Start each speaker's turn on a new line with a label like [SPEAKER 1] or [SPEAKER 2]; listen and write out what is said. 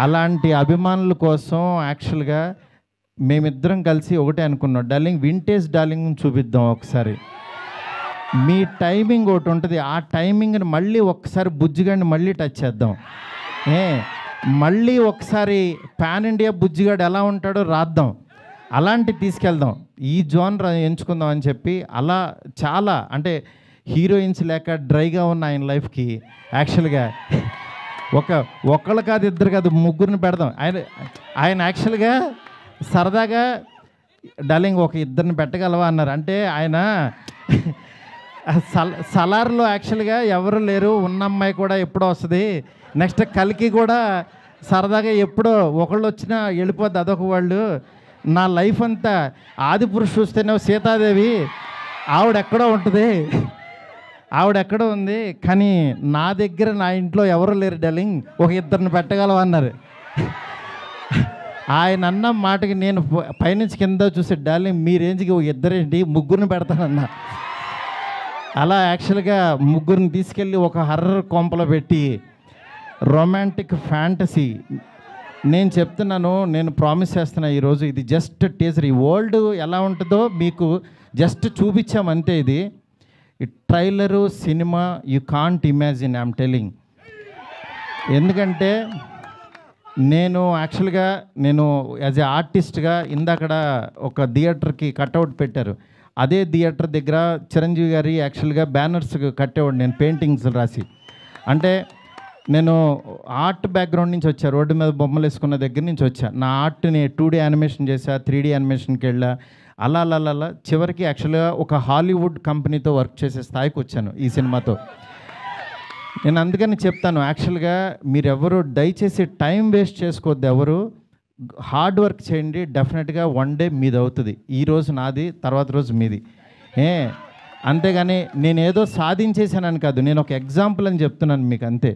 [SPEAKER 1] అలాంటి అభిమానుల కోసం యాక్చువల్గా మేమిద్దరం కలిసి ఒకటే అనుకున్నాం, డార్లింగ్ వింటేజ్ డార్లింగ్ చూపిద్దాం ఒకసారి. మీ టైమింగ్ ఒకటి ఉంటుంది, ఆ టైమింగ్ని మళ్ళీ ఒకసారి బుజ్జిగాడిని మళ్ళీ టచ్ చేద్దాం. మళ్ళీ ఒకసారి పాన్ ఇండియా బుజ్జిగాడు ఎలా ఉంటాడో రాద్దాం, అలాంటి తీసుకెళ్దాం, ఈ జోనర్ ఎంచుకుందాం అని చెప్పి అలా చాలా అంటే హీరోయిన్స్ లేక డ్రైగా ఉన్న ఆయన లైఫ్కి యాక్చువల్గా ఒకళ్ళు కాదు, ఇద్దరు కాదు, ముగ్గురిని పెడదాం. ఆయన యాక్చువల్గా సరదాగా డార్లింగ్ ఒక ఇద్దరిని పెట్టగలవా అన్నారు. అంటే ఆయన సలార్లో యాక్చువల్గా ఎవరు లేరు, ఉన్న అమ్మాయి కూడా ఎప్పుడో వస్తుంది, నెక్స్ట్ కలికి కూడా సరదాగా ఎప్పుడో ఒకళ్ళు వచ్చినా వెళ్ళిపోద్ది, అదొక వాళ్ళు. నా లైఫ్ అంతా ఆదిపురుషు చూస్తేనే సీతాదేవి ఆవిడెక్కడో ఉంటుంది, ఆవిడెక్కడో ఉంది, కానీ నా దగ్గర నా ఇంట్లో ఎవరు లేరు డార్లింగ్, ఒక ఇద్దరిని పెట్టగలవా అన్నారు. ఆయన అన్న మాటకి నేను పైనుంచి కింద చూసి, డార్లింగ్ మీ రేంజ్కి ఒక ఇద్దరేంటి, ముగ్గురిని పెడతానన్నా. అలా యాక్చువల్గా ముగ్గురిని తీసుకెళ్ళి ఒక హర్రర్ కొంపలో పెట్టి రొమాంటిక్ ఫ్యాంటసీ. నేను చెప్తున్నాను, నేను ప్రామిస్ చేస్తున్నా, ఈరోజు ఇది జస్ట్ టీజర్. ఈ వరల్డ్ ఎలా ఉంటుందో మీకు జస్ట్ చూపించామంతే. ఇది trailer cinema you can't imagine, I'm telling. ఎందుకంటే నేను యాక్చువల్గా యాజ్ ఏ ఆర్టిస్ట్గా ఇందాకడ ఒక థియేటర్కి కట్అవుట్ పెట్టారు, అదే థియేటర్ దగ్గర చిరంజీవి గారి యాక్చువల్గా బ్యానర్స్ కట్టేవాడు నేను, పెయింటింగ్స్ రాసి. అంటే నేను ఆర్ట్ బ్యాక్గ్రౌండ్ నుంచి వచ్చా, రోడ్డు మీద బొమ్మలు వేసుకున్న దగ్గర నుంచి వచ్చా. నా ఆర్ట్ని 2D యానిమేషన్ చేశా, 3D యానిమేషన్కి వెళ్ళా, అలా చివరికి యాక్చువల్గా ఒక హాలీవుడ్ కంపెనీతో వర్క్ చేసే స్థాయికి వచ్చాను ఈ సినిమాతో. నేను అందుకని చెప్తాను, యాక్చువల్గా మీరెవరు దయచేసి టైం వేస్ట్ చేసుకోవద్దు, ఎవరు హార్డ్ వర్క్ చేయండి, డెఫినెట్గా వన్ డే మీది అవుతుంది. ఈరోజు నాది, తర్వాత రోజు మీది. అంతేగాని నేనేదో సాధించేసానని కాదు, నేను ఒక ఎగ్జాంపుల్ అని చెప్తున్నాను మీకు అంతే.